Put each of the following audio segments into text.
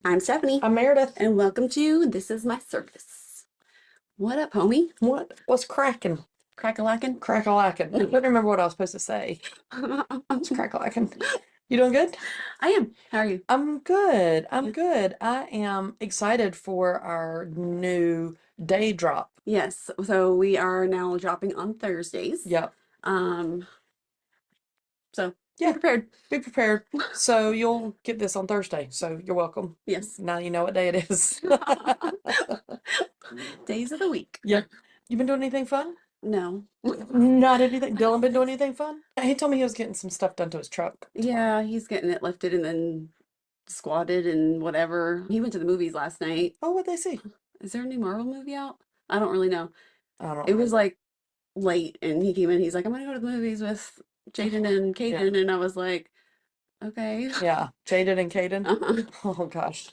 I'm Stephanie, I'm Meredith. and welcome to This Is My Circus. What up, homie? What's cracking? Crack-a-lackin'? Crack-a-lackin'. I couldn't remember what I was supposed to say. It's crack-a-lackin'. You doing good? I am. How are you? I'm good. I'm good. I am excited for our new day drop. Yes, so we are now dropping on Thursdays. Yep. Um, so be Yeah. prepared. Be prepared. So you'll get this on Thursday. So you're welcome. Yes. Now you know what day it is. Days of the week. Yeah. You been doing anything fun? No. Not anything. Dylan been doing anything fun? He told me he was getting some stuff done to his truck tomorrow. Yeah, he's getting it lifted and then squatted and whatever. He went to the movies last night. Oh, what'd they see? Is there a new Marvel movie out? I don't really know. I don't It was remember. like late, and he came in. He's like, "I'm gonna go to the movies with Jaden and Yeah. Kaden," and I was like, "Okay." Yeah. Jaden and Caden. Uh-huh. Oh gosh.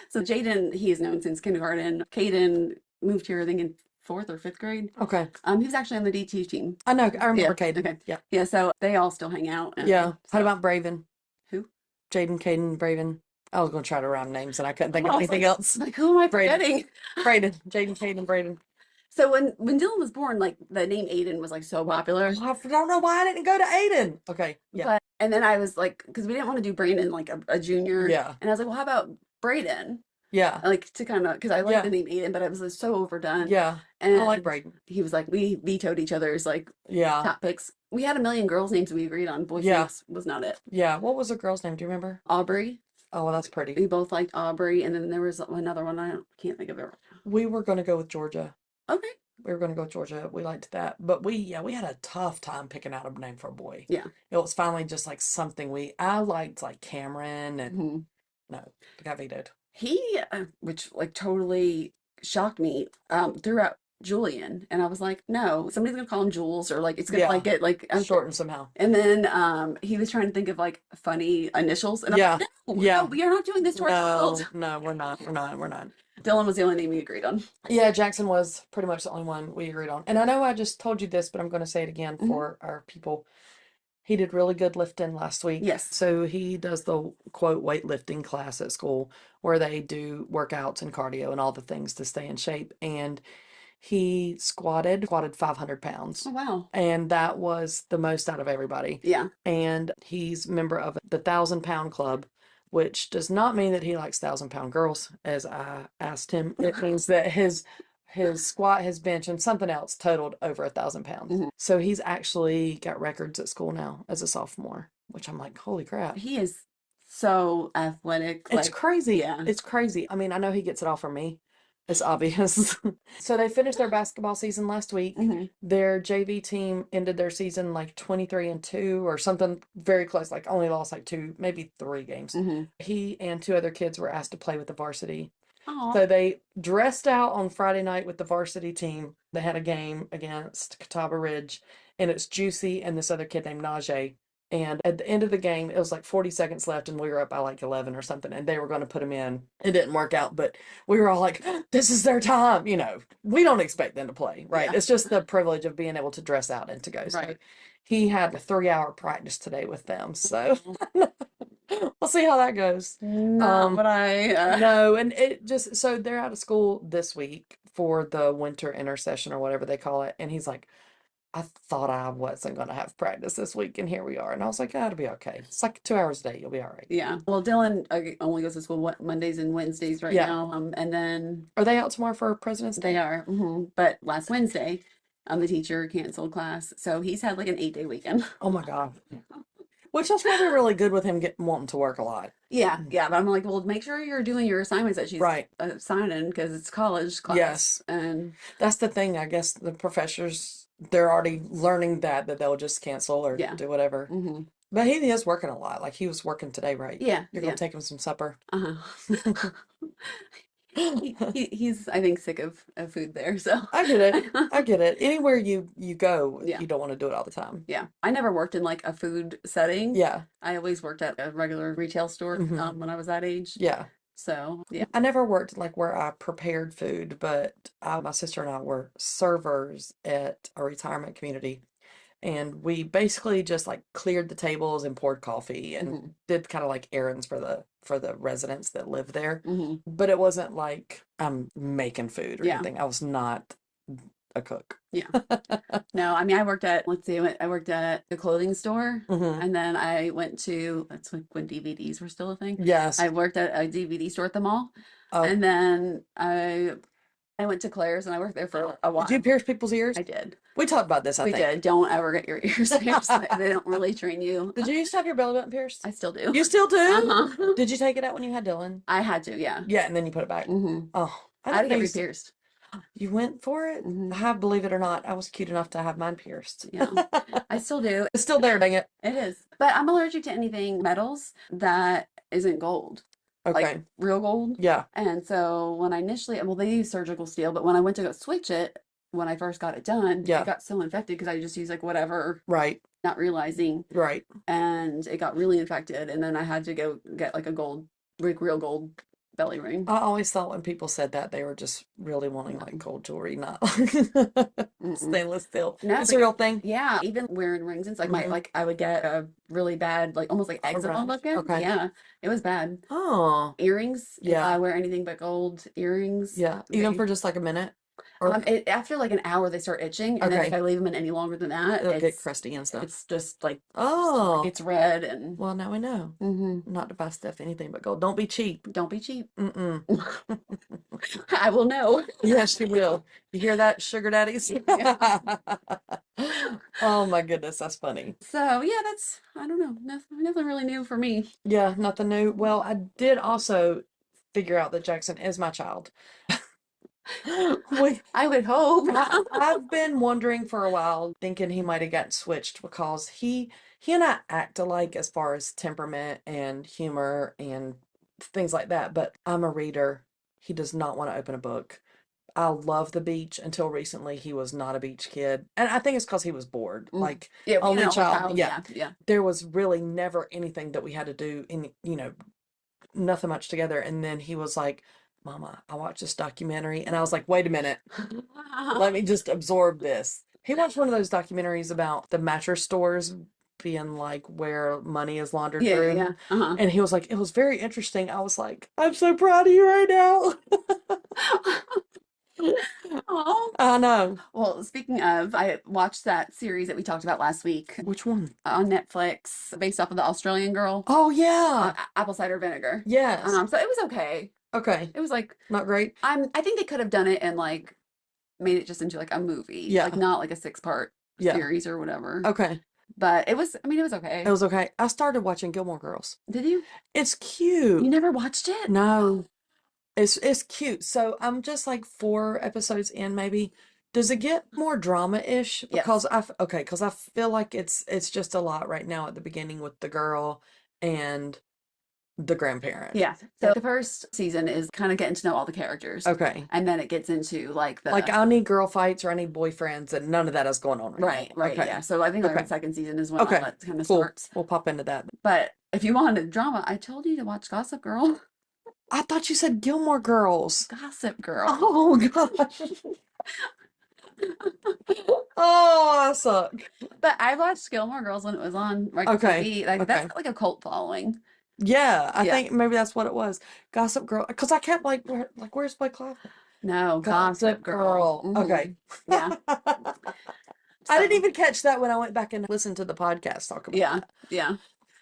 So Jaden, he is known since kindergarten. Kaden moved here, I think, in fourth or fifth grade. Okay. He was actually on the DT team. I know. I Yeah. remember Caden. Okay. Yeah. Yeah. So they all still hang out. And Yeah. How so about Braven? who? Jaden, Caden, Braven. I was going to try to rhyme names and I couldn't think I of was anything like, else. who am I Braden. forgetting? Braden. Jaden, Caden, Braden. So when Dylan was born, like the name Aiden was like so popular. I don't know why I didn't go to Aiden. Okay. Yeah. But and then I was like, because we didn't want to do Brandon like a junior. Yeah. And I was like, well, how about Braden? Yeah. Like to kind of, because I like Yeah. the name Aiden, but it was like, so overdone. Yeah. I like And Braden. he was like, we vetoed each other's like Yeah. top picks. We had a million girls' names we agreed on. Boys' Yeah. names was not it. Yeah. What was the girl's name? Do you remember? Aubrey. Oh, well, that's pretty. We both liked Aubrey, and then there was another one can't think of it right We were going to go with Georgia. now. Okay. We were going to go with Georgia. We liked that. But we had a tough time picking out a name for a boy. Yeah. It was finally just like something I liked, like Cameron, and hmm no, it got vetoed. He, which like totally shocked me, threw out Julian, and I was like, no, somebody's gonna call him Jules, or like it's gonna Yeah. like get like Shortened somehow. And then he was trying to think of like funny initials, and I'm Yeah. like, no, Yeah. no, we are not doing this to our No, child. no, we're not. Dylan was the only name we agreed on. Yeah, Jackson was pretty much the only one we agreed on. And I know I just told you this, but I'm going to say it again Mhm. for our people. He did really good lifting last week. Yes. So he does the quote weightlifting class at school where they do workouts and cardio and all the things to stay in shape. And he squatted 500 pounds. Oh wow. And that was the most out of everybody. Yeah. And he's a member of the 1,000-pound club, which does not mean that he likes 1,000-pound girls, as I asked him. It means that his squat, his bench, and something else totaled over 1,000 pounds. Mhm. So he's actually got records at school now as a sophomore, which I'm like, holy crap. He is so athletic. It's Like, crazy. yeah. It's crazy. I mean, I know he gets it all from me. It's obvious. So they finished their basketball season last week. Mhm. Their JV team ended their season like 23-2 or something very close, like only lost like 2, maybe 3 games. Mhm. He and 2 other kids were asked to play with the varsity. Aw. So they dressed out on Friday night with the varsity team. They had a game against Catawba Ridge, and it's Juicy and this other kid named Najee. And at the end of the game, it was like 40 seconds left, and we were up by like 11 or something, and they were going to put him in. It didn't work out, but we were all like, this is their time. You know, we don't expect them to play, right? Yeah. It's just the privilege of being able to dress out and to go. So Right. he had a 3-hour practice today with them. So we'll see how that goes. No, but I No, and it just, so they're out of school this week for the winter intercession or whatever they call it. And he's like, I thought I wasn't going to have practice this week, and here we are. And I was like, that'll be okay. It's like 2 hours a day. You'll be all right. yeah. Well, Dylan only goes to school Mondays and Wednesdays right Yeah. now. And then Are they out tomorrow for President's Day? they are. But last Wednesday, the teacher canceled class, so he's had like an 8-day weekend. Oh my God. Which is probably really good with him wanting to work a lot. Yeah, yeah. But I'm like, well, make sure you're doing your assignments that she's Right. assigning because it's college class. Yes. And That's the thing. I guess the professors, they're already learning that they'll just cancel or Yeah. do whatever. mhm. But he is working a lot. Like he was working today, right? Yeah, You're yeah. going to take him some supper. Uh-huh. He's I think sick of food there, so I get it. I get it. Anywhere you go, Yeah. you don't want to do it all the time. yeah. I never worked in like a food setting. Yeah. I always worked at a regular retail store Mhm. when I was that age. Yeah. So yeah. I never worked like where I prepared food, but my sister and I were servers at a retirement community. And we basically just like cleared the tables and poured coffee and Mhm. did kind of like errands for the for the residents that live there. Hmm. But it wasn't like I'm making food or Yeah. anything. I was not a cook. Yeah. No, I mean, I worked at, let's see, I worked at the clothing store, Hmm. and then I went to, that's when DVDs were still a thing. Yes. I worked at a DVD store at the mall, Oh, and then I went to Claire's and I worked there for a did you while. pierce people's ears? I did. We talked about this, I We think. did. Don't ever get your ears pierced. They don't really train you. Did you used to have your belly button pierced? I still do. You still do? Uh-huh. Did you take it out when you had Dylan? I had to, yeah. Yeah, and then you put it back. Hmm. Oh, I had to didn't get know you re-pierced. you went for it? Hmm. I believe it or not, I was cute enough to have mine pierced. Yeah. I still do. It's still there, dang it. It is. But I'm allergic to anything metals that isn't gold, like Okay. real gold. Yeah. And so when I initially, well, they use surgical steel, but when I went to go switch it, when I first got it done, Yeah. it got so infected because I just used like whatever, Right. not realizing, Right. and it got really infected. And then I had to go get like a gold, like real gold belly ring. I always thought when people said that they were just really wanting like gold jewelry, not Mm-mm. stainless steel. No, It's a real thing. yeah, even wearing rings and stuff, like my Mhm. like I would get a really bad, like almost like eczema rash. looking. Okay. Yeah, it was bad. Oh, Earrings, if Yeah. I wear anything but gold earrings, yeah. Even for just like a minute? Or after like an hour they start itching, and then if Okay. I leave them in any longer than that, it'll get crusty and stuff. it's just like Oh, it's red and well, now we know Mhm. not to buy stuff anything but gold. Don't be cheap. Don't be cheap. Mm-mm. I will know. Yes, you will. You hear that, sugar daddies? Oh my goodness, that's funny. So yeah, that's I don't know, nothing really new for me. Yeah, nothing new. Well, I did also figure out that Jackson is my child. We, I would hope. I've been wondering for a while, thinking he might have gotten switched because he and I act alike as far as temperament and humor and things like that. But I'm a reader. He does not want to open a book. I love the beach. Until recently, he was not a beach kid, and I think it's because he was bored. Mm. Like Yeah, only only child. Yeah, yeah. there was really never anything that we had to do in nothing much together. And then he was like, Mama, I watched this documentary. And I was like, wait a minute, let me just absorb this. He watched one of those documentaries about the mattress stores being like where money is laundered Yeah, through. yeah. Uh-huh. And he was like, it was very interesting. I was like, I'm so proud of you right now. Oh. I know. Well, speaking of, I watched that series that we talked about last week Which one? on Netflix, based off of the Australian girl, Oh, yeah. apple cider vinegar. Yes. So it was okay. Okay. It was like Not great. I think they could have done it and like made it just into like a movie, Yeah. like not like a 6-part Yeah. series or whatever. Okay. But it was, I mean, it was okay. It was okay. I started watching Gilmore Girls. Did you? It's You cute. never watched it? No. It's cute. So I'm just like 4 episodes in, maybe. Does it get more drama-ish? Yes. Because because I feel like it's just a lot right now at the beginning with the girl and the grandparent. Yeah. So the first season is kind of getting to know all the characters. Okay. And then it gets into like the Like I need girl fights or I need boyfriends, and none of that is going on right now. right, Okay. yeah. So I think like Okay. the second season is when all Okay. that kind of Cool. starts. We'll pop into that. But if you wanted drama, I told you to watch Gossip Girl. I thought you said Gilmore Girls. Gossip Girl. Oh gosh. Oh, I suck. But I watched Gilmore Girls when it was on regular Okay, TV. Like okay. that's got like a cult following. Yeah, I Yeah. think maybe that's what it was. Gossip Girl, because I kept like, where's Blake Lively? No, Gossip Girl. Mhm. Okay. Yeah. I didn't So- even catch that when I went back and listened to the podcast talk about Yeah, that. yeah.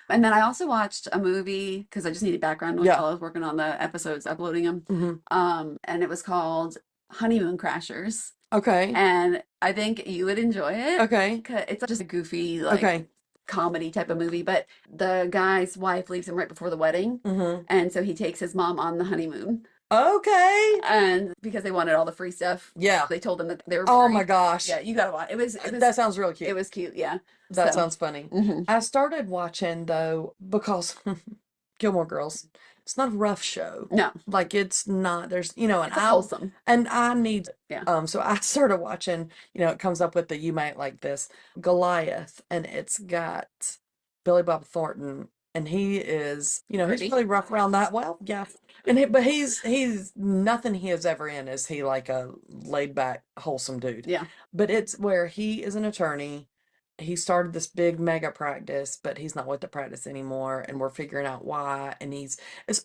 And then I also watched a movie because I just needed background Yeah. while I was working on the episodes, uploading them. Mhm. And it was called Honeymoon Crashers. Okay. And I think you would enjoy it. Okay. 'Cause it's just a goofy, like Okay. comedy type of movie. But the guy's wife leaves him right before the wedding. Mm-hmm. And so he takes his mom on the honeymoon. Okay. And because they wanted all the free stuff, Yeah. they told them that they were Oh married. my gosh. Yeah, you gotta watch. It was That sounds real cute. it was cute, yeah. That So, sounds funny. mhm. I started watching though because Gilmore Girls, it's not a rough show. No, Like it's not, there's, and it's wholesome. I need, Yeah. so I started watching, it comes up with the You Might Like This, Goliath, and it's got Billy Bob Thornton, and he is, he's Pretty. really rough around that. Well, yeah. But he's nothing he is ever in is he like a laid back, wholesome dude. Yeah. But it's where he is an attorney he started this big mega practice, but he's not with the practice anymore, and we're figuring out why. And it's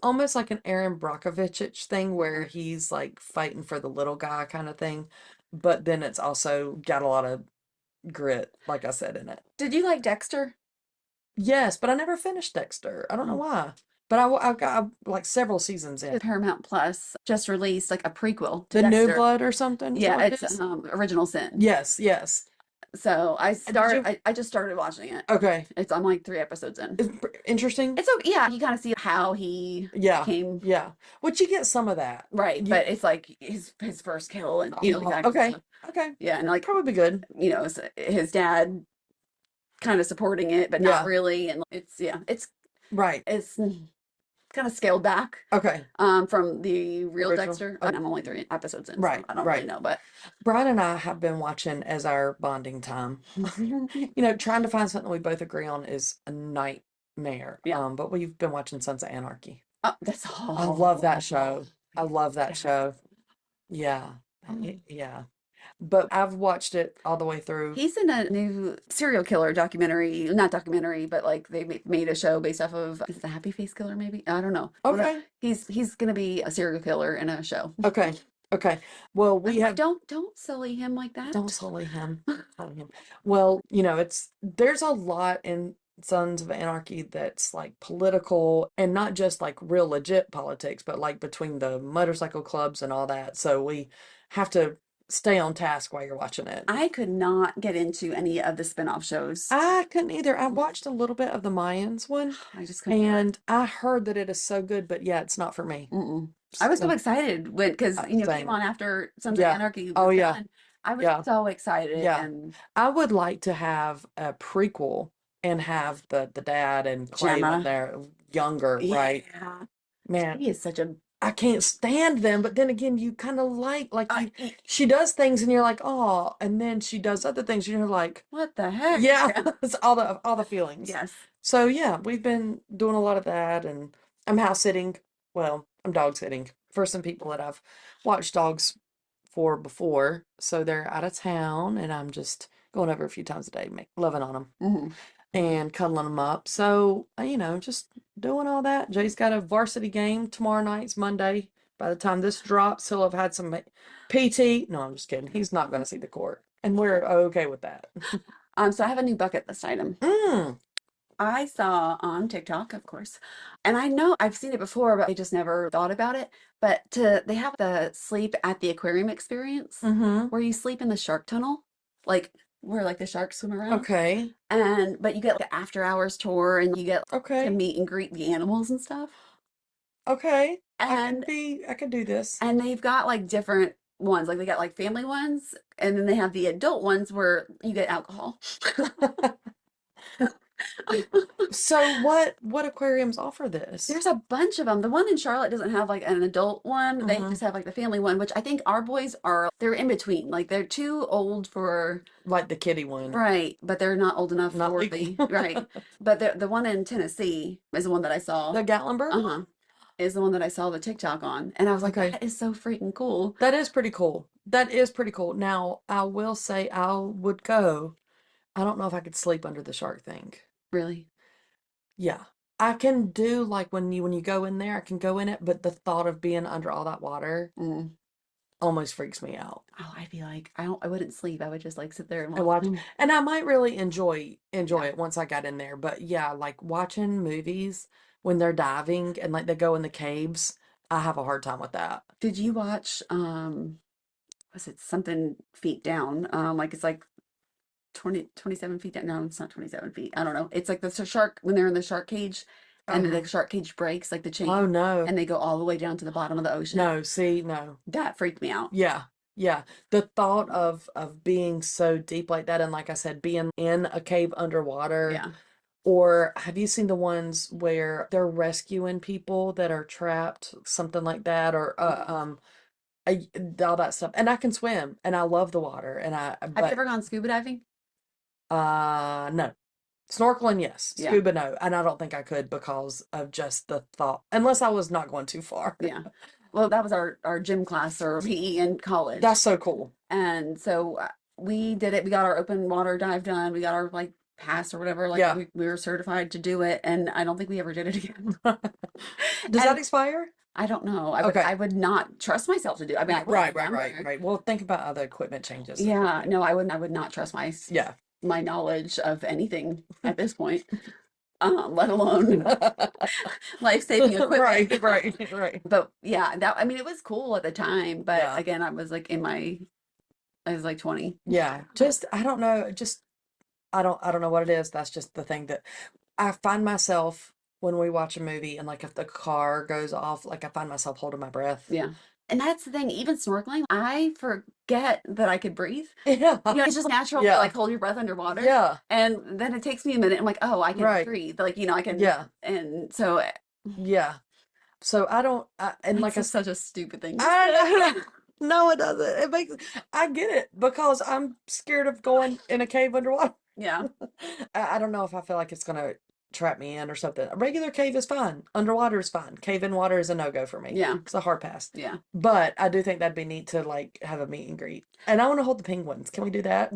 almost like an Aaron Brockovich thing where he's like fighting for the little guy kind of thing, but then it's also got a lot of grit, like I said, in it. Did you like Dexter? Yes, but I never finished Dexter. I don't know Oh. why. But I've got like several seasons in. Paramount Plus just released like a prequel to The New Dexter. Blood or something, is that Yeah, what it it's is? Original Sin. Yes, yes. So Did you? I just started watching it. Okay. I'm like 3 episodes in. It's interesting. It's okay. Yeah, you kind of see how he Yeah, became yeah. Which you get some of that. right, You but it's like his first kill and the guy. okay, okay. Yeah, and like Probably good. his dad kind of supporting it, but not Yeah, really. And right. it's kind of scaled back Okay. from the real Original. Dexter. And I'm only 3 episodes in, so Right, I don't really right. know. But Brian and I have been watching as our bonding time. Trying to find something we both agree on is a nightmare. yeah, But we've been watching Sons of Anarchy. that's I love that all. show. I love that Yes. show. Yeah. Yeah. But I've watched it all the way through. He's in a new serial killer documentary, not documentary, but like they made a show based off of is it the Happy Face Killer maybe? I don't know. Okay. He's gonna be a serial killer in a show. Okay. Okay. Well, we I'm like, have don't sully him like don't that. sully him. Sully him. Well, there's a lot in Sons of Anarchy that's like political and not just like real legit politics, but like between the motorcycle clubs and all that. So we have to stay on task while you're watching it. I could not get into any of the spin-off shows. I couldn't either. I watched a little bit of the Mayans one, I just couldn't. and I heard that it is so good, but yeah, it's not for me. Mm-mm. I was so excited when because came Same. on after Sons of Yeah. Anarchy Oh was yeah. done. I was Yeah. so excited Yeah. and I would like to have a prequel and have the dad and Clay when Gemma. they're younger, right? Yeah, Man, he is such a I can't stand them, but then again, you kind of like uh, you she does things and you're like, "Oh," and then she does other things and you're like, what the heck? "Yeah." It's all the feelings. Yes. So, yeah, we've been doing a lot of that and I'm house sitting. Well, I'm dog sitting for some people that I've watched dogs for before. So they're out of town and I'm just going over a few times a day, loving on them Hmm. and cuddling them up. So, just doing all that. Jay's got a varsity game tomorrow night. It's Monday. By the time this drops, he'll have had some PT. No, I'm just kidding. He's not going to see the court. And we're okay with that. So I have a new bucket list item. Mm. I saw on TikTok, of course, and I know I've seen it before, but I just never thought about it. But they have the sleep at the aquarium experience Mm-hmm. where you sleep in the shark tunnel, like where like the sharks swim around. Okay. But you get like the after hours tour and you get to Okay. meet and greet the animals and stuff. Okay. And I could do this. and they've got like different ones. Like they got like family ones, and then they have the adult ones where you get alcohol. So what aquariums offer this? There's a bunch of them. The one in Charlotte doesn't have like an adult one. They Mhm. just have like the family one, which I think our boys they're in between. Like they're too old for Like the kitty one. right, but they're not old enough Not for legal. right. But the one in Tennessee is the one that I saw. The Gatlinburg? Uh-huh. Is the one that I saw the TikTok on. And I was like, Okay. that is so freaking cool. That is pretty cool. That is pretty cool. Now, I will say I would go. I don't know if I could sleep under the shark thing. Really? Yeah. I can do like when you go in there, I can go in it, but the thought of being under all that water Mm. almost freaks me out. Oh, I'd be like, I wouldn't sleep. I would just like sit there and And watch. watch, and I might really enjoy Yeah. it once I got in there. But yeah, like watching movies when they're diving and like they go in the caves, I have a hard time with that. Did you watch was it something feet down? Like it's like 27 feet down. No, it's not 27 feet. I don't know. It's like the shark when they're in the shark cage and then the shark cage breaks like the chain Oh no. and they go all the way down to the bottom of the ocean. No, see, no. That freaked me out. Yeah. Yeah. The thought of being so deep like that and like I said, being in a cave underwater. Yeah. Or have you seen the ones where they're rescuing people that are trapped, something like that, or all that stuff. And I can swim, and I love the water, and Have you but ever gone scuba diving? no, snorkeling, yes, Yeah. scuba, no, and I don't think I could because of just the thought, unless I was not going too far. Yeah. Well, that was our gym class or PE in college. That's so cool. And so we did it. We got our open water dive done. We got our like pass or whatever. Like Yeah. we were certified to do it, and I don't think we ever did it again. Does that And expire? I don't know. Okay. I would not trust myself to do. I mean, I wouldn't Right, right, right, remember. right. Well, think about other equipment changes. Yeah, no, I wouldn't. I would not trust Yeah. my knowledge of anything at this point, let alone life-saving equipment. Right, right, right. But yeah, that I mean, it was cool at the time. But Yeah. again, I was like 20. Yeah. Just I don't know. Just I don't know what it is. That's just the thing that I find myself when we watch a movie and like if the car goes off, like I find myself holding my breath. Yeah. And that's the thing, even snorkeling, I forget that I could breathe. Yeah. You know, it's just natural to Yeah. like hold your breath underwater. Yeah. And then it takes me a minute. I'm like, oh, I can Right. breathe. Like, you know, I can. Yeah. And so Yeah. So I don't and like it's such a stupid thing. I don't know. No, it doesn't. It makes I get it because I'm scared of going in a cave underwater. Yeah. I don't know if I feel like it's gonna trap me in or something. A regular cave is fine. Underwater is fine. Cave in water is a no-go for me. Yeah. It's a hard pass. Yeah. But I do think that'd be neat to like have a meet and greet. And I want to hold the penguins. Can we do that?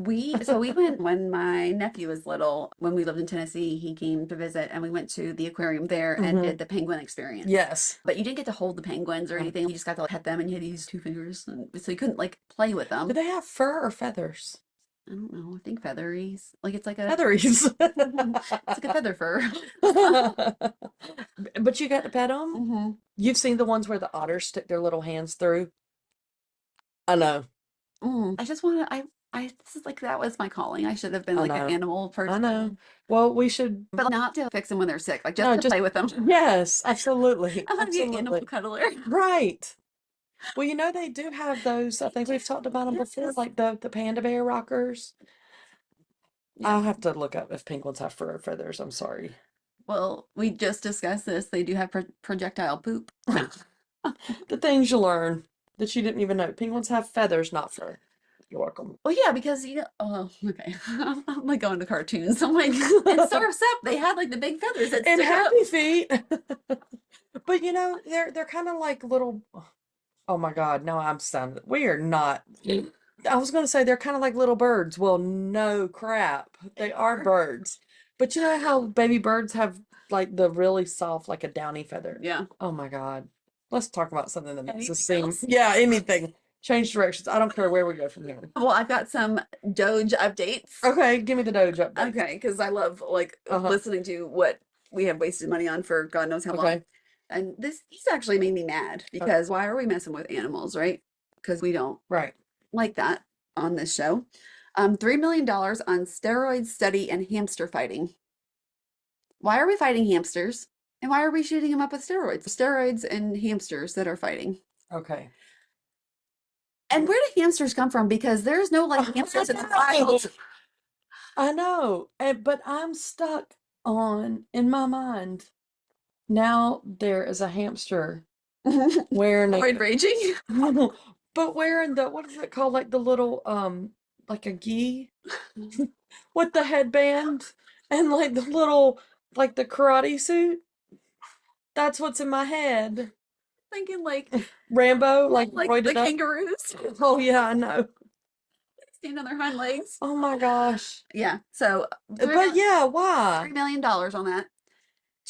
So we went when my nephew was little, when we lived in Tennessee, he came to visit and we went to the aquarium there and did the penguin experience. Yes. But you didn't get to hold the penguins or anything. You just got to like, pet them and you had to use 2 fingers. So you couldn't like play with them. Do they have fur or feathers? I don't know. I think featheries. Like it's like a Featheries. it's like a feather fur. But you got to pet them? You've seen the ones where the otters stick their little hands through? I know. I just want to. This is like that was my calling. I should have been I like an know. animal person. I know. Well, we should. But not to fix them when they're sick. Like just No, to just play with them. yes, absolutely. I want to be an animal Absolutely. cuddler. Right. Well, you know, they do have those. I think we've talked about them before, Yes. like the panda bear rockers. Yeah. I'll have to look up if penguins have fur or feathers. I'm sorry. Well, we just discussed this. They do have projectile poop. The things you learn that you didn't even know. Penguins have feathers, not fur. You're welcome. Well, yeah, because you know. Oh, okay. I'm like going to cartoons. I'm like, in Surf's Up, they had like the big feathers that And stick up. happy feet. But you know, they're kind of like little. Oh my God! No, I'm sounding. We are not. I was gonna say they're kind of like little birds. Well, no crap. They are birds. But you know how baby birds have like the really soft, like a downy feather. Yeah. Oh my God. Let's talk about something that makes us Anything seem. else? Yeah, anything. Change directions. I don't care where we go from here. Well, I've got some DOGE updates. Okay, give me the DOGE update. Okay, because I love like listening to what we have wasted money on for God knows how long. Okay. And these actually made me mad because why are we messing with animals, right? Because we don't Right. like that on this show. $3 million on steroid study and hamster fighting. Why are we fighting hamsters? And why are we shooting them up with steroids? Steroids and hamsters that are fighting. Okay. And where do hamsters come from? Because there's no like hamsters in the wild. I know, but I'm stuck on in my mind. Now there is a hamster wearing Roid raging. but wearing the what is it called? Like the little like a gi with the headband and like the little like the karate suit. That's what's in my head. Thinking like Rambo, like the roided up. kangaroos Oh yeah, I know. stand on their hind legs. Oh my gosh. Yeah. So But yeah, why? $3 million on that.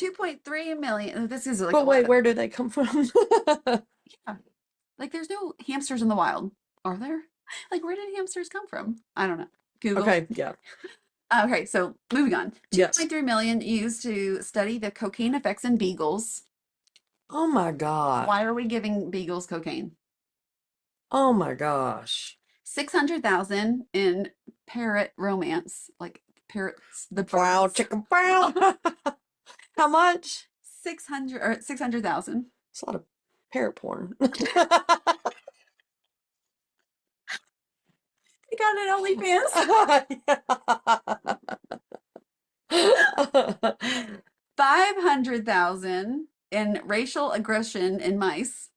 2.3 million. This is like But wait, where do they come from? yeah. Like there's no hamsters in the wild, are there? Like where did hamsters come from? I don't know. Google. Okay, yeah. Okay, so moving on. Yes. 2.3 million used to study the cocaine effects in beagles. Oh my God. Why are we giving beagles cocaine? Oh my gosh. 600,000 in parrot romance, like parrots, the Brow, birds. chicken brow. How much? 600,000. It's a lot of parrot porn. They got it OnlyFans. 500,000 in racial aggression in mice.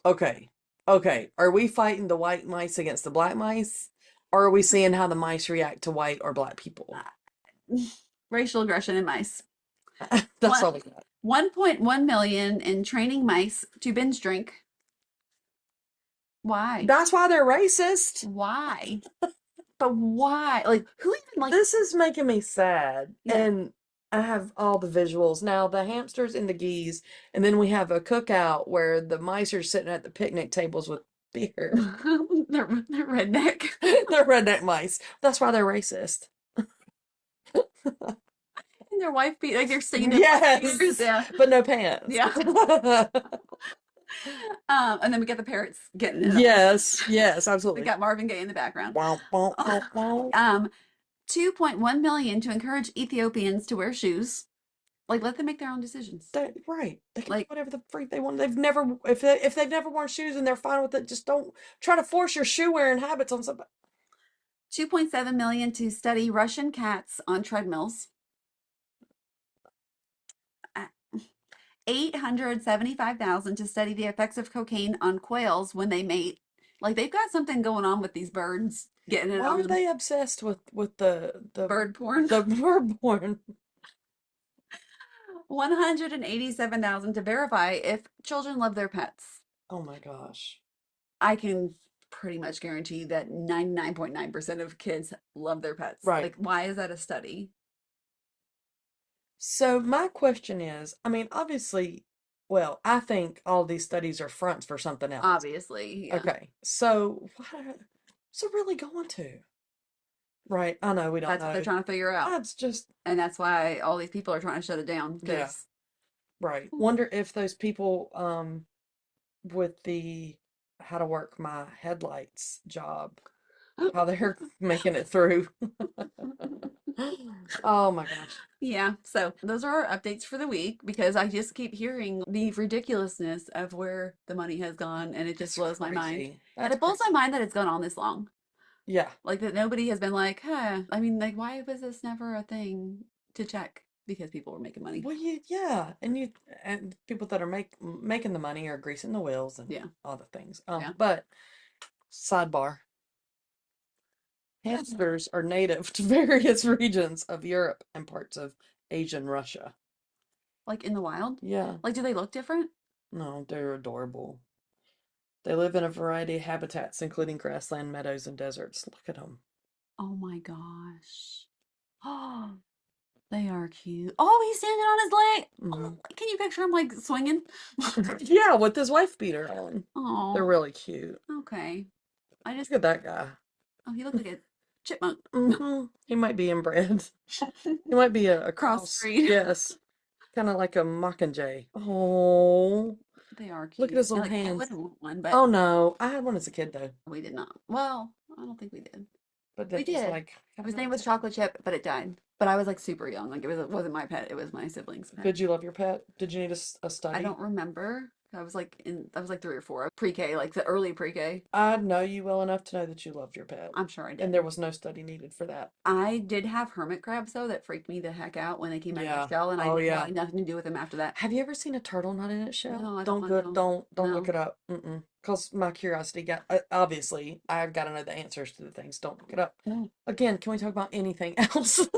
Okay. Okay. Are we fighting the white mice against the black mice? Or are we seeing how the mice react to white or black people? Racial aggression in mice. That's all we got. 1.1 million in training mice to binge drink. Why? That's why they're racist. Why? But why? Like, who even like? This is making me sad. Yeah. And I have all the visuals. Now, the hamsters and the geese, and then we have a cookout where the mice are sitting at the picnic tables with beer. They're redneck. They're redneck mice. That's why they're racist. And their wife beat like they're singing their wife beaters. Yes, Yeah. but no pants. Yeah. And then we got the parrots getting it on. Yes, yes, We absolutely. got Marvin Gaye in the background. Wow, wow, wow, wow. 2.1 million to encourage Ethiopians to wear shoes. Like, let them make their own decisions. Right. They can do Like, whatever the freak they want. They've never if they've never worn shoes and they're fine with it, just don't try to force your shoe wearing habits on somebody. 2.7 million to study Russian cats on treadmills. 875,000 to study the effects of cocaine on quails when they mate. Like, they've got something going on with these birds getting it Why are on. they obsessed with the Bird porn. the bird porn? 187,000 to verify if children love their pets. Oh my gosh. I can pretty much guarantee that 99.9% of kids love their pets. Right. Like, why is that a study? So my question is, I mean, obviously, well, I think all these studies are fronts for something else. Obviously, yeah. Okay. So what's it really going to? Right. I know we don't That's what they're know. trying to figure out. That's just And that's why all these people are trying to shut it down. Yeah. 'Cause Right. Wonder if those people with the how to work my headlights job, how they're making it through. Oh my gosh. Yeah, so those are our updates for the week because I just keep hearing the ridiculousness of where the money has gone and it just That's blows my mind. crazy. And That's it blows my crazy. mind that it's gone on this long. Yeah. Like that nobody has been like, huh. I mean, like, why was this never a thing to check? Because people were making money. Well, yeah, and people that are making the money are greasing the wheels and Yeah. all the things. Yeah. But sidebar, hamsters are native to various regions of Europe and parts of Asia and Russia. Like in the wild? Yeah. Like, do they look different? No, they're adorable. They live in a variety of habitats, including grassland, meadows, and deserts. Look at them. Oh my gosh. Oh, they are cute. Oh, he's standing on his leg. Mhm. Oh, can you picture him like swinging? Yeah, with his wife beater on. They're Oh, really cute. okay. I just, Look at that guy. oh, he looked like a chipmunk. He might be inbred. He might be a cross. Crossbreed. Yes. Kind of like a mockingjay. Oh, They are cute. look at his Yeah, little like, I hands. wouldn't want one, but Oh no, I had one as a kid though, we did not. Well, I don't think we did. but We that was did. like, I His don't name know. was Chocolate Chip, but it died. But I was like super young. Like it wasn't my pet. It was my sibling's pet. Did you love your pet? Did you need a I study? don't remember. I was like 3 or 4, pre-K, like the early pre-K. I know you well enough to know that you loved your pet, I'm sure I did. and there was no study needed for that. I did have hermit crabs though that freaked me the heck out when they came out of Yeah. their shell, and I Oh didn't yeah. want nothing to do with them after that. Have you ever seen a turtle not in its shell? No, I Don't don't go, know. don't look No. it up. Because my curiosity got obviously I've got to know the answers to the things. Don't look it up. No. Again, can we talk about anything else?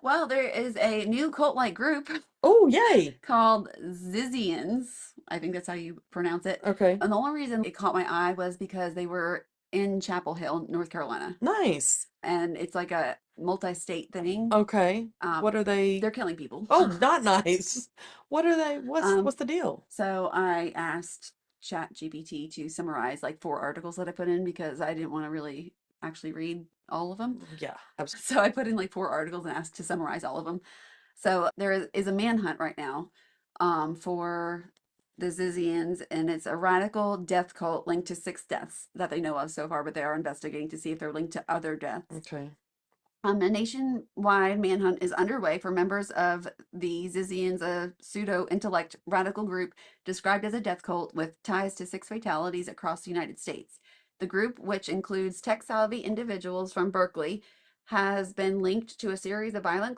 Well, there is a new cult-like group Oh, yay. called Zizians. I think that's how you pronounce it. Okay. And the only reason it caught my eye was because they were in Chapel Hill, North Carolina. Nice. And it's like a multi-state thing. Okay. What are they? They're killing people. Oh, not nice. What are they? What's the deal? So I asked ChatGPT to summarize like 4 articles that I put in because I didn't want to really actually read all of them. Yeah, absolutely. So I put in like 4 articles and asked to summarize all of them. So there is a manhunt right now for the Zizians, and it's a radical death cult linked to 6 deaths that they know of so far, but they are investigating to see if they're linked to other deaths. Okay. A nationwide manhunt is underway for members of the Zizians, a pseudo-intellect radical group described as a death cult with ties to 6 fatalities across the United States. The group, which includes tech-savvy individuals from Berkeley, has been linked to a series of violent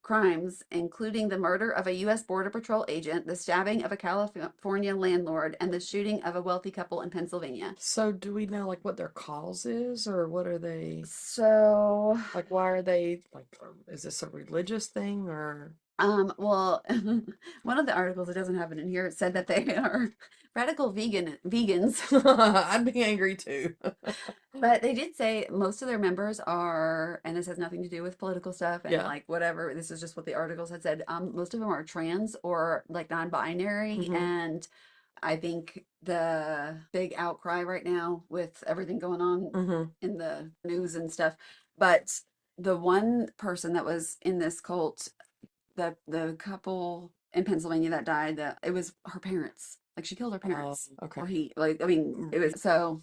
crimes, including the murder of a U.S. Border Patrol agent, the stabbing of a California landlord, and the shooting of a wealthy couple in Pennsylvania. So do we know like what their cause is, or what are they So like? Why are they like? Is this a religious thing, or? Well, one of the articles, it doesn't have it in here, it said that they are radical vegans. I'd be angry too. But they did say most of their members are, and this has nothing to do with political stuff and Yeah. like whatever. This is just what the articles had said. Most of them are trans or like non-binary, Hmm. and I think the big outcry right now with everything going on Hmm. in the news and stuff. But the one person that was in this cult, the couple in Pennsylvania that died, that it was her parents. Like she killed her parents. Okay. Or he like I mean, Mm. it was so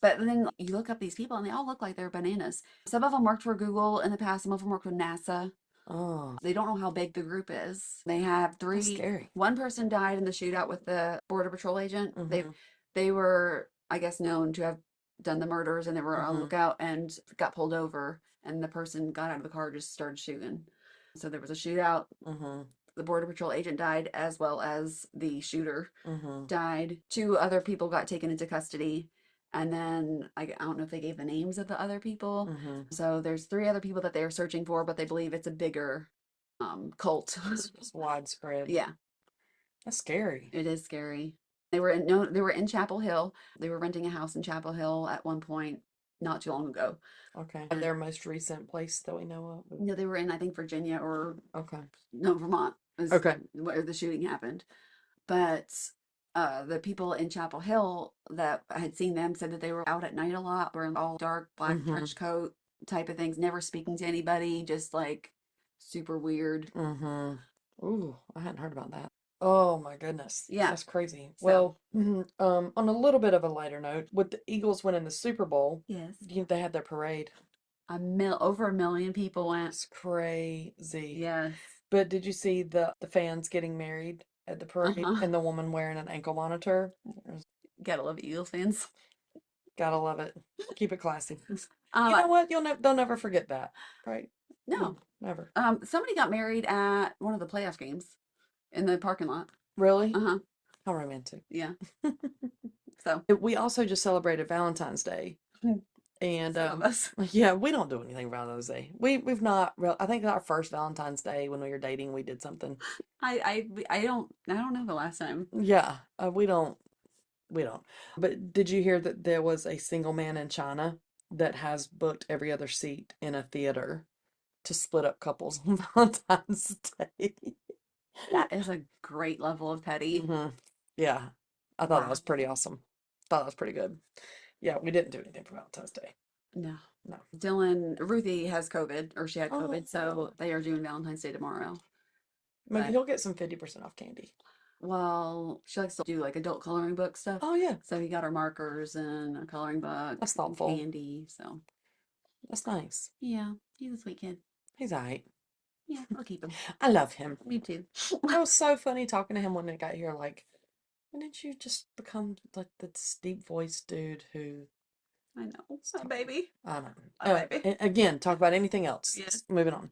but then you look up these people and they all look like they're bananas. Some of them worked for Google in the past, some of them worked with NASA. Oh, They don't know how big the group is. They have that's three. scary. One person died in the shootout with the Border Patrol agent. Hmm. They were, I guess, known to have done the murders and they were on Hmm. lookout and got pulled over. And the person got out of the car, just started shooting. So there was a shootout. Hmm. The Border Patrol agent died, as well as the shooter Hmm. died. Two other people got taken into custody. And then I don't know if they gave the names of the other people. Hmm. So there's three other people that they are searching for, but they believe it's a bigger cult. It's widespread. Yeah, That's scary. it is scary. They were in no, they were in Chapel Hill. They were renting a house in Chapel Hill at one point, not too long ago. Okay. And their most recent place that we know of? No, they were in I think Virginia or Okay. no Vermont is Okay. where the shooting happened. But the people in Chapel Hill that had seen them said that they were out at night a lot, wearing all dark black Hmm. trench coat type of things, never speaking to anybody, just like super weird. Hmm. Ooh, I hadn't heard about that. Oh my goodness. Yeah. That's crazy. So Well, on a little bit of a lighter note, with the Eagles winning the Super Bowl, yes, they had their parade. over a million people went. It's crazy. Yes. But did you see the fans getting married at the parade Uh-huh. and the woman wearing an ankle monitor? Gotta love Eagles fans. Gotta love it. Keep it classy. Um, You I- know what? They'll never forget that, right? no. Never. Somebody got married at one of the playoff games in the parking lot. Really? Uh-huh. How romantic. Yeah. So We also just celebrated Valentine's Day. And some of us. yeah, we don't do anything Valentine's Day. We've not real. I think our first Valentine's Day when we were dating, we did something. I don't know the last time. Yeah, we don't. But did you hear that there was a single man in China that has booked every other seat in a theater to split up couples on Valentine's Day? That is a great level of petty. Hmm. Yeah, I thought that Wow. was pretty awesome. Thought that was pretty good. Yeah, we didn't do anything for Valentine's Day. No. No. Ruthie has COVID, or she had Oh, COVID, so they are doing Valentine's Day tomorrow. maybe But he'll get some 50% off candy. well, she likes to do like adult coloring book stuff. Oh yeah, So he got her markers and a coloring book that's and thoughtful. candy. So That's nice. yeah, he's a sweet kid. He's all right. Yeah, I'll keep him. I love him. Me too. That was so funny talking to him when I got here. Like, when did you just become like this deep voiced dude who? I know. Oh, baby. I don't know. Oh, baby. Again, talk about anything else. Yes. Moving on. Do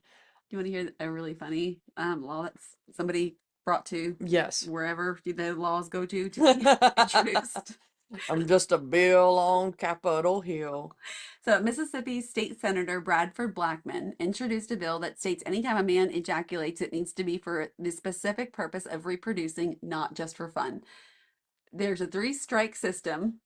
you want to hear a really funny law that somebody brought to Yes. wherever the laws go to be introduced? I'm just a bill on Capitol Hill. So, Mississippi State Senator Bradford Blackman introduced a bill that states anytime a man ejaculates, it needs to be for the specific purpose of reproducing, not just for fun. There's a three-strike system,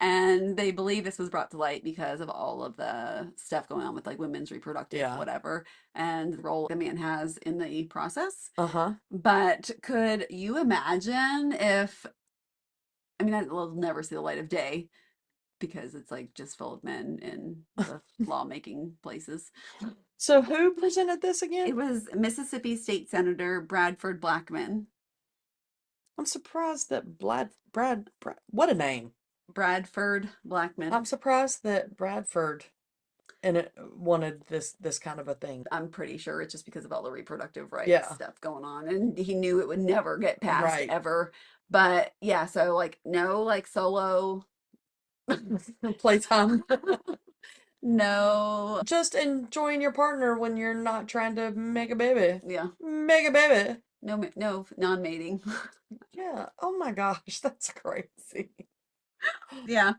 and they believe this was brought to light because of all of the stuff going on with like women's reproductive Yeah. whatever and the role the man has in the process. Uh-huh. But could you imagine if, I mean, that will never see the light of day because it's like just full of men in the lawmaking places. So who presented this It again? was Mississippi State Senator Bradford Blackman. I'm surprised that Brad, what a name. Bradford Blackman. I'm surprised that Bradford and it wanted this kind of a thing. I'm pretty sure it's just because of all the reproductive rights Yeah. stuff going on, and he knew it would never get passed Right. ever. But yeah, so like no like solo, Playtime. no, Just enjoying your partner when you're not trying to make a baby. yeah, Make a baby. no non-mating. Yeah. Oh my gosh, that's crazy. Yeah,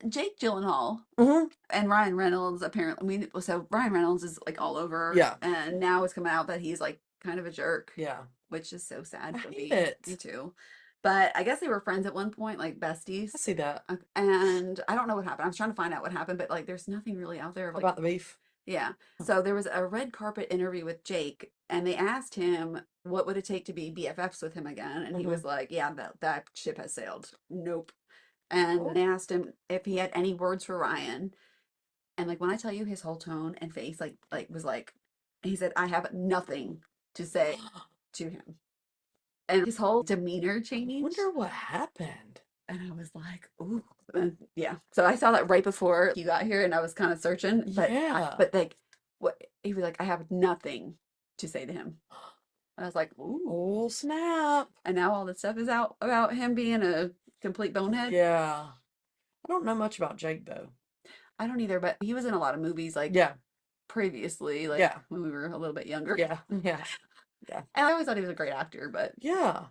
Jake Gyllenhaal Hmm. and Ryan Reynolds apparently. So Ryan Reynolds is like all over, Yeah. and now it's coming out that he's like kind of a jerk, Yeah. which is so I sad for hate me. Me it. too. But I guess they were friends at one point, like I besties. see that. And I don't know what happened. I was trying to find out what happened, but like there's nothing really out there of like, About the beef. yeah. So there was a red carpet interview with Jake, and they asked him what would it take to be BFFs with him again, and he Mm-hmm. was like, "Yeah, that ship has sailed. Nope." And Oh, they asked him if he had any words for Ryan, and like when I tell you his whole tone and face, like was like, he said, "I have nothing to say to him," and his whole demeanor changed. wonder what happened. And I was like, "Ooh." Yeah. So I saw that right before you got here, and I was kind of searching, Yeah. but like, what he was like, I have nothing to say to him. And I was like, "Ooh." Oh, snap. And now all this stuff is out about him being a complete bonehead. Yeah. I don't know much about Jake though. I don't either, but he was in a lot of movies like Yeah. previously, like Yeah. when we were a little bit younger. Yeah. Yeah. Yeah. And I always thought he was a great actor, but Yeah.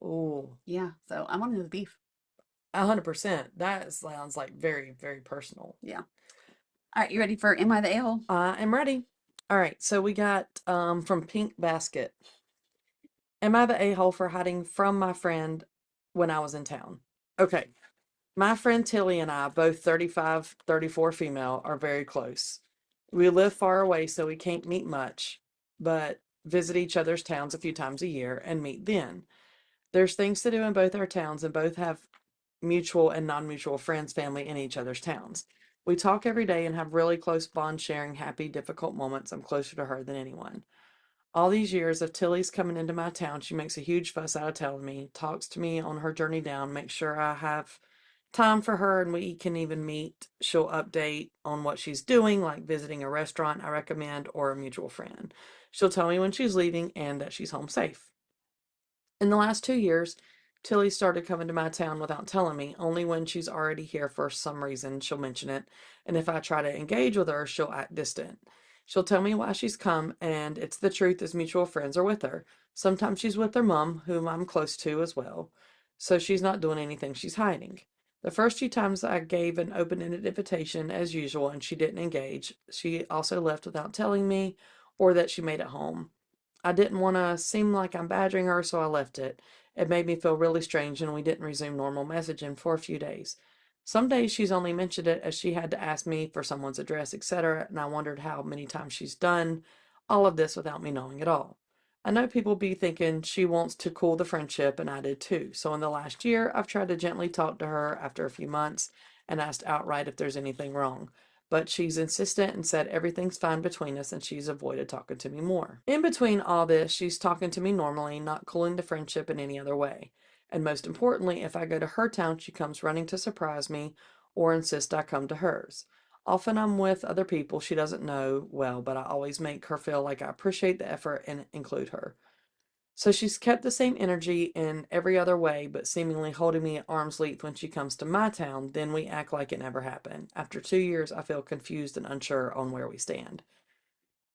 Oh, yeah. So I want to know the beef. 100%. That sounds like very, very personal. Yeah. All right, you ready for Am I the A-hole? I am ready. All right. So we got from Pink Basket. Am I the a-hole for hiding from my friend when I was in town? Okay. My friend Tilly and I, both 35, 34 female, are very close. We live far away, so we can't meet much, but visit each other's towns a few times a year and meet then. There's things to do in both our towns, and both have mutual and non-mutual friends, family in each other's towns. We talk every day and have really close bond sharing happy, difficult moments. I'm closer to her than anyone. All these years of Tilly's coming into my town, she makes a huge fuss out of telling me, talks to me on her journey down, makes sure I have time for her and we can even meet. She'll update on what she's doing, like visiting a restaurant I recommend or a mutual friend. She'll tell me when she's leaving and that she's home safe. In the last 2 years, Tilly started coming to my town without telling me, only when she's already here for some reason she'll mention it, and if I try to engage with her, she'll act distant. She'll tell me why she's come, and it's the truth as mutual friends are with her. Sometimes she's with her mom, whom I'm close to as well, so she's not doing anything she's hiding. The first few times I gave an open-ended invitation as usual and she didn't engage. She also left without telling me or that she made it home. I didn't want to seem like I'm badgering her, so I left it. It made me feel really strange, and we didn't resume normal messaging for a few days. Some days she's only mentioned it as she had to ask me for someone's address, etc., and I wondered how many times she's done all of this without me knowing at all. I know people be thinking she wants to cool the friendship, and I did too. So in the last year, I've tried to gently talk to her after a few months and asked outright if there's anything wrong, but she's insistent and said everything's fine between us and she's avoided talking to me more. In between all this, she's talking to me normally, not cooling the friendship in any other way. And most importantly, if I go to her town, she comes running to surprise me or insist I come to hers. Often I'm with other people she doesn't know well, but I always make her feel like I appreciate the effort and include her. So she's kept the same energy in every other way, but seemingly holding me at arm's length when she comes to my town, then we act like it never happened. After 2 years, I feel confused and unsure on where we stand.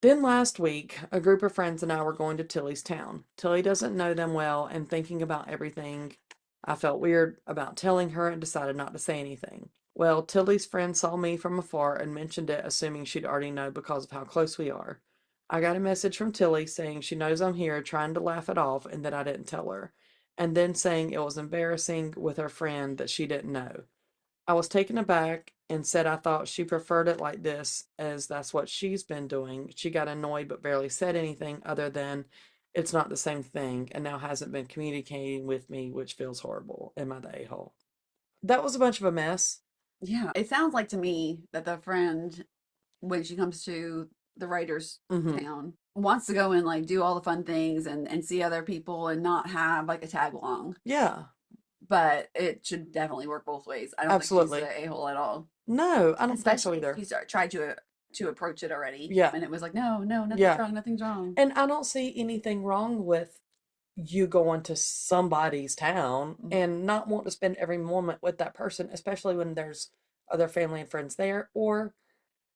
Then last week, a group of friends and I were going to Tilly's town. Tilly doesn't know them well, and thinking about everything, I felt weird about telling her and decided not to say anything. Well, Tilly's friend saw me from afar and mentioned it, assuming she'd already know because of how close we are. I got a message from Tilly saying she knows I'm here, trying to laugh it off, and that I didn't tell her, and then saying it was embarrassing with her friend that she didn't know. I was taken aback and said I thought she preferred it like this, as that's what she's been doing. She got annoyed but barely said anything other than it's not the same thing, and now hasn't been communicating with me, which feels horrible. Am I the a-hole? That was a bunch of a mess. Yeah. It sounds like to me that the friend, when she comes to the writer's Mm-hmm. town, wants to go and like do all the fun things and see other people and not have like a tag along. Yeah, But it should definitely work both ways. I don't think she's absolutely. the a-hole at all. No, I don't think so Especially if either. she's tried to approach it already Yeah, and it was like, no, no, nothing's yeah. wrong, nothing's wrong. And I don't see anything wrong with you going to somebody's town Mhm. and not want to spend every moment with that person, especially when there's other family and friends there, or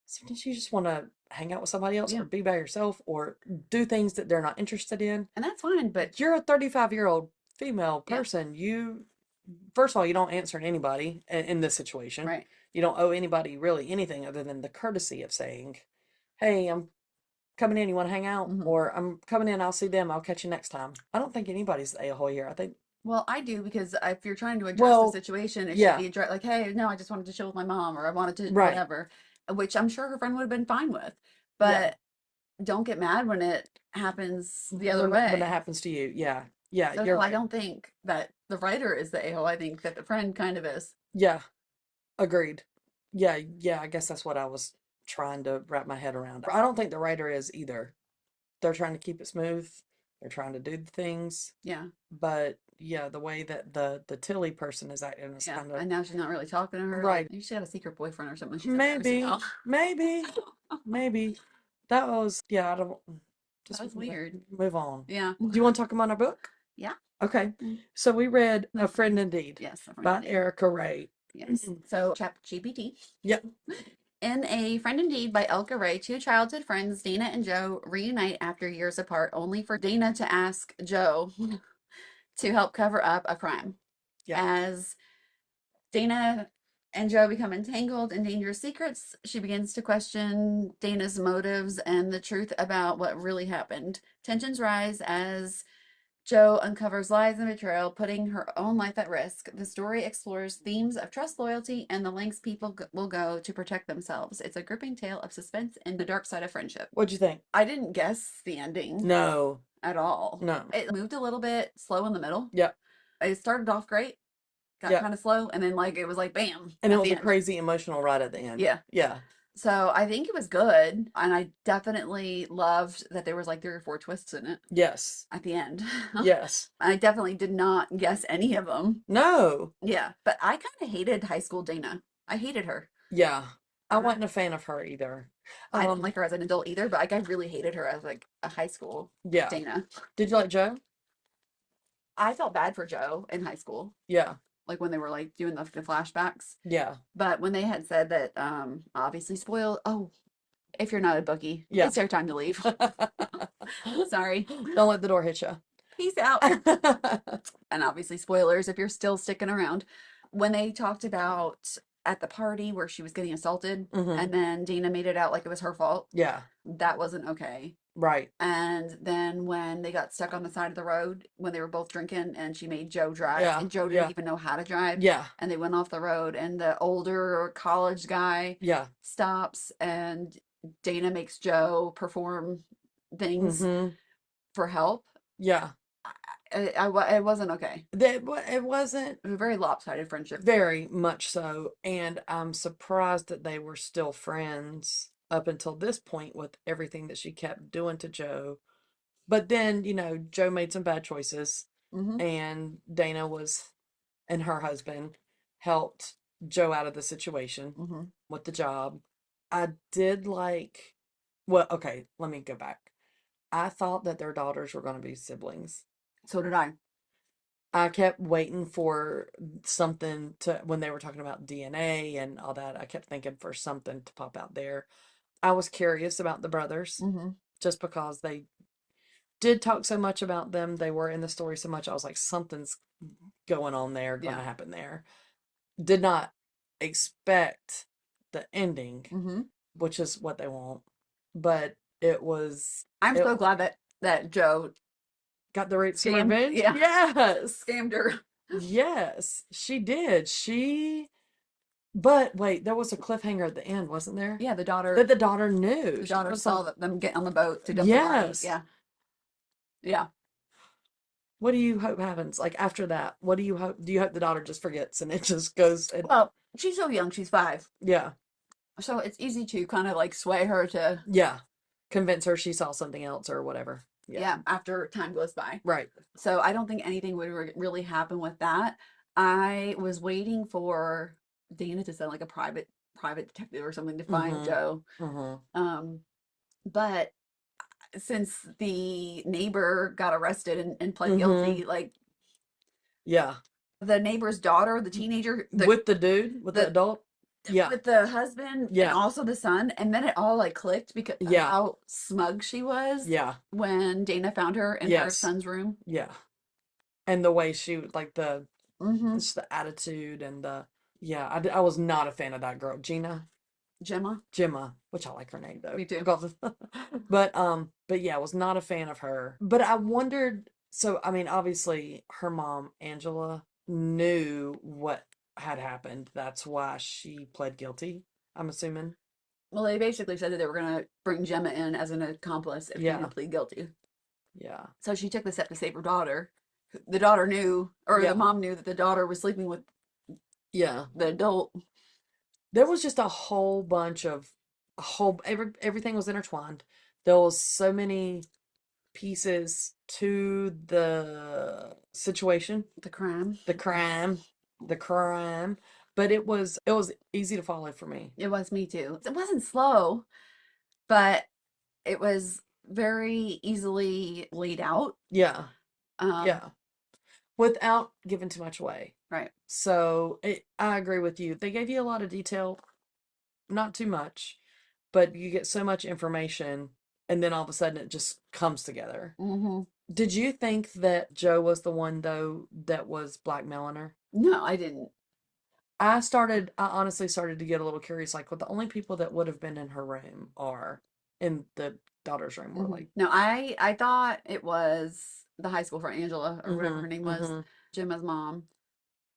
sometimes you just want to hang out with somebody else or Yeah. be by yourself or do things that they're not interested in. And that's fine, but You're a 35-year-old female yeah, person. You, first of all, you don't answer to anybody in this situation. right. You don't owe anybody really anything other than the courtesy of saying, hey, I'm coming in, you want to hang out? Mhm. Or I'm coming in, I'll see them, I'll catch you next time. I don't think anybody's the a-hole here. I think, Well, I do because if you're trying to address the well, situation, it should yeah, be addressed like, hey, no, I just wanted to chill with my mom, or I wanted to right. whatever, which I'm sure her friend would have been fine with. Yeah. But don't get mad when it happens the other When that way. happens to you. Yeah. Yeah, So you're no, I right. don't think that the writer is the a-hole. I think that the friend kind of is. Yeah, agreed. Yeah, yeah, I guess that's what I was trying to wrap my head around. I don't think the writer is either. They're trying to keep it smooth. They're trying to do the things, Yeah, but yeah, the way that the Tilly person is acting is yeah. kind of And now she's not really talking to her. Like right. maybe she had a secret boyfriend or something she's embarrassing Maybe, about. maybe, maybe. That was, yeah, I don't, That just was weird. move on. Yeah. Do you want to talk about our book? Yeah. Okay. Mm. So we read A No. Friend Indeed Yes, a friend by indeed. Erica Ray. Yes. So, Chat GPT. Yep. In A Friend Indeed by Elka Ray, two childhood friends, Dana and Joe, reunite after years apart, only for Dana to ask Joe to help cover up a crime. Yeah. As Dana and Joe become entangled in dangerous secrets, she begins to question Dana's motives and the truth about what really happened. Tensions rise as Joe uncovers lies and betrayal, putting her own life at risk. The story explores themes of trust, loyalty, and the lengths people will go to protect themselves. It's a gripping tale of suspense and the dark side of friendship. What'd you think? I didn't guess the ending No, at all. no. It moved a little bit slow in the middle. Yep. It started off great, got Yep. kind of slow, and then like it was like bam And it at was the a end. crazy emotional ride at the end. Yeah. Yeah. So I think it was good, and I definitely loved that there was like 3 or 4 twists in it Yes. at the end. Yes. I definitely did not guess any of them. No. Yeah, but I kind of hated high school Dana. I hated her. Yeah. I Uh, wasn't a fan of her either. I didn't like her as an adult either, but like I really hated her as like a high school Yeah. Dana. Did you like Joe? I felt bad for Joe in high school, Yeah. like when they were like doing the flashbacks. Yeah. But when they had said that, obviously spoiled. Oh, if you're not a bookie, Yeah. it's your time to leave. Sorry. Don't let the door hit you. Peace out. And obviously spoilers if you're still sticking around. When they talked about at the party where she was getting assaulted, Mhm. and then Dana made it out like it was her fault, Yeah. that wasn't okay. Right. And then when they got stuck on the side of the road when they were both drinking and she made Joe drive, Yeah. and Joe didn't Yeah. even know how to drive, Yeah. and they went off the road, and the older college guy Yeah. stops, and Dana makes Joe perform things Mhm. for help. Yeah. It wasn't okay. It wasn't It was a very lopsided friendship. very much so, and I'm surprised that they were still friends up until this point with everything that she kept doing to Joe. But then, Joe made some bad choices, Hmm. and Dana and her husband helped Joe out of the situation Hmm. with the job. I did like, well, okay, let me go back. I thought that their daughters were going to be siblings. So did I. I kept waiting for something when they were talking about DNA and all that, I kept thinking for something to pop out there. I was curious about the brothers Hmm. just because they did talk so much about them. They were in the story so much. I was like, something's going on there, going to Yeah. happen there. Did not expect the ending, Hmm. which is what they want. But it I'm so glad that Joe got the right some scammed. revenge. Yeah, Yes. scammed her. Yes, she did. But wait, there was a cliffhanger at the end, wasn't there? Yeah, the daughter. That the daughter knew. The She daughter was saw like, them get on the boat to dump the body. yes. Yeah, yeah. What do you hope happens? Like after that, what do you hope? Do you hope the daughter just forgets and it just goes and Well, she's so young. She's 5, yeah, so it's easy to kind of like sway her to yeah. Convince her she saw something else or whatever. yeah after time goes by. Right. So I don't think anything would really happen with that. I was waiting for Dana to send like a private detective or something to find Mhm. Joe. Mhm. But since the neighbor got arrested and pled Mhm. guilty, like Yeah. the neighbor's daughter, the teenager, With the dude, with the the adult. Yeah. with the husband and Yeah. also the son, and then it all like clicked because of Yeah. how smug she was Yeah. when Dana found her in her Yes. son's room. Yeah. And the way she like Hmm. just the attitude and yeah, I was not a fan of that girl, Gina. Gemma, which I like her name though. Me too. Because but yeah, I was not a fan of her. But I wondered, so I mean, obviously her mom, Angela, knew what had happened. That's why she pled guilty, I'm assuming. Well, they basically said that they were going to bring Gemma in as an accomplice if he Yeah. didn't plead guilty. Yeah. So she took the step to save her daughter. The daughter knew, or Yeah. the mom knew that the daughter was sleeping with Yeah. the adult. There was just a whole bunch of everything was intertwined. There was so many pieces to the situation, The crime. the crime, but it was easy to follow for me. It was me too. It wasn't slow, but it was very easily laid out. Yeah. Um, Yeah. Without giving too much away. Right. So I agree with you. They gave you a lot of detail, not too much, but you get so much information and then all of a sudden it just comes together. Mm-hmm. Did you think that Joe was the one though that was blackmailing her? No, I didn't. I honestly started to get a little curious, like, well, the only people that would have been in her room are in the daughter's room were like, No, I thought it was the high school friend Angela or whatever her name was, Gemma's mom.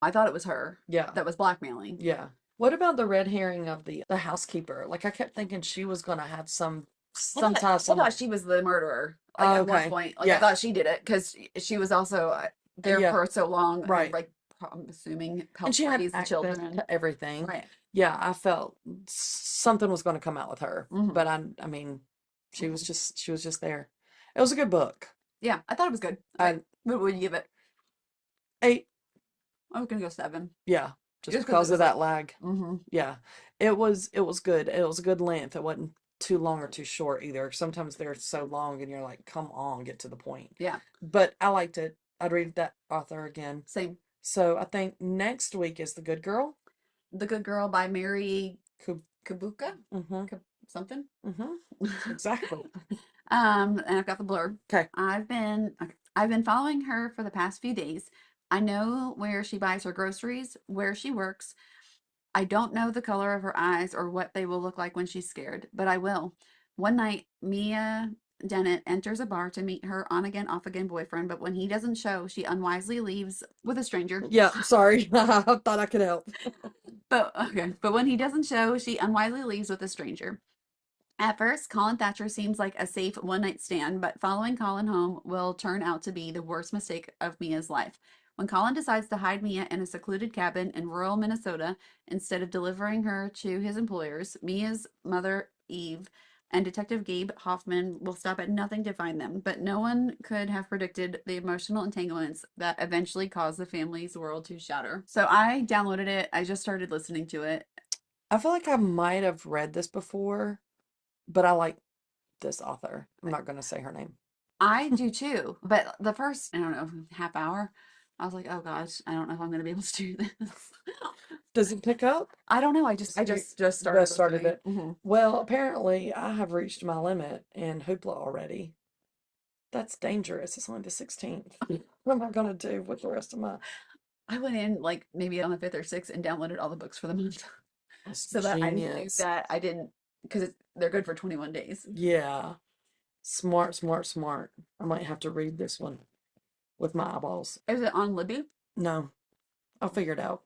I thought it was her yeah, that was blackmailing. yeah. What about the red herring of the housekeeper? Like, I kept thinking she was gonna have some I thought she was the murderer. Like at one point, like I yeah, thought she did it because she was also there yeah, for so long. right. Like I'm assuming And helped she had raise the access children. to everything. Right. Yeah, I felt something was going to come out with her, Mhm. but I mean, she was just there. It was a good book. Yeah, I thought it was good. I What would you give it? 8. I was gonna go 7. Yeah, just Just because because it of was that lag. Mm-hmm. Yeah, it was good. It was a good length. It wasn't too long or too short either. Sometimes they're so long and you're like, come on, get to the point. Yeah. But I liked it. I'd read that author again. Same. So I think next week is The Good Girl. The Good Girl by Mary Kub- Kabuka. mm-hmm. Something. Mm-hmm. Exactly. And I've got the blurb. Okay. I've been following her for the past few days. I know where she buys her groceries, where she works. I don't know the color of her eyes or what they will look like when she's scared, but I will. One night, Mia Dennett enters a bar to meet her on again, off again boyfriend, but when he doesn't show, she unwisely leaves with a stranger. Yeah, sorry. I thought I could help. But when he doesn't show, she unwisely leaves with a stranger. At first, Colin Thatcher seems like a safe one night stand, but following Colin home will turn out to be the worst mistake of Mia's life. When Colin decides to hide Mia in a secluded cabin in rural Minnesota instead of delivering her to his employers, Mia's mother, Eve, and Detective Gabe Hoffman will stop at nothing to find them. But no one could have predicted the emotional entanglements that eventually caused the family's world to shatter. So I downloaded it. I just started listening to it. I feel like I might have read this before, but I like this author. I'm not going to say her name. I do too. But the first, I don't know, half hour, I was like, oh gosh, I don't know if I'm going to be able to do this. Does it pick up? I don't know. I just started started listening. it. Well, apparently I have reached my limit in Hoopla already. That's dangerous. It's only the 16th. What am I going to do with the rest of my... I went in like maybe on the 5th or 6th and downloaded all the books for the month. That's So that I knew genius. that I didn't, because they're good for 21 days. Yeah. Smart, smart, smart. I might have to read this one with my eyeballs. Is it on Libby? No. I'll figure it out.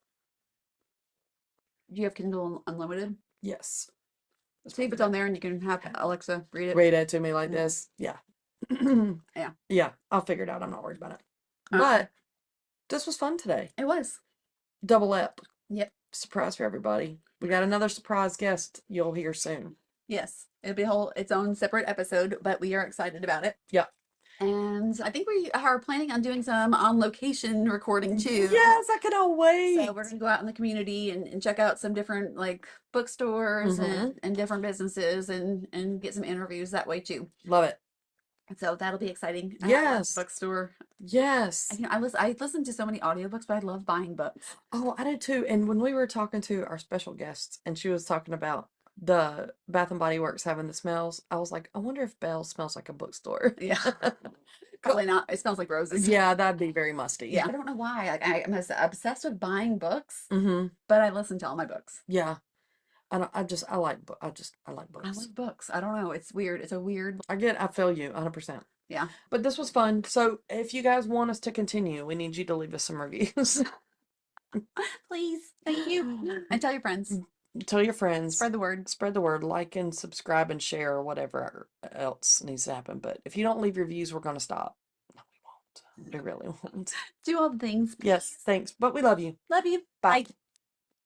Do you have Kindle Unlimited? Yes. See if it's on there and you can have Alexa read it. Read it to me like this. Yeah. Yeah. Yeah. I'll figure it out. I'm not worried about it. But this was fun today. It was. Double up. Yep. Surprise for everybody. We got another surprise guest you'll hear soon. Yes. It'll be its own separate episode, but we are excited about it. Yep. And I think we are planning on doing some on location recording too. Yes, I cannot wait. So we're gonna go out in the community and check out some different like bookstores and different businesses and get some interviews that way too. Love it. So that'll be exciting. Yes. Bookstore. Yes. I listen to so many audiobooks, but I love buying books. Oh, I did too. And when we were talking to our special guests and she was talking about the Bath and Body Works having the smells, I was like, I wonder if Belle smells like a bookstore. Yeah. Probably not. It smells like roses. Yeah, that'd be very musty. Yeah. I don't know why. I'm obsessed with buying books, Mm-hmm. but I listen to all my books. Yeah. I like I like I books. love books. I don't know. It's weird. It's a weird. I feel you 100%. Yeah. But this was fun. So if you guys want us to continue, we need you to leave us some reviews. Please. Thank you. And tell your friends. Tell your friends. Spread the word. Spread the word. Like and subscribe and share or whatever else needs to happen. But if you don't leave reviews, we're going to stop. No, we won't. We really won't. Do all the things. Yes, thanks. But we love you. Love you. Bye. Bye.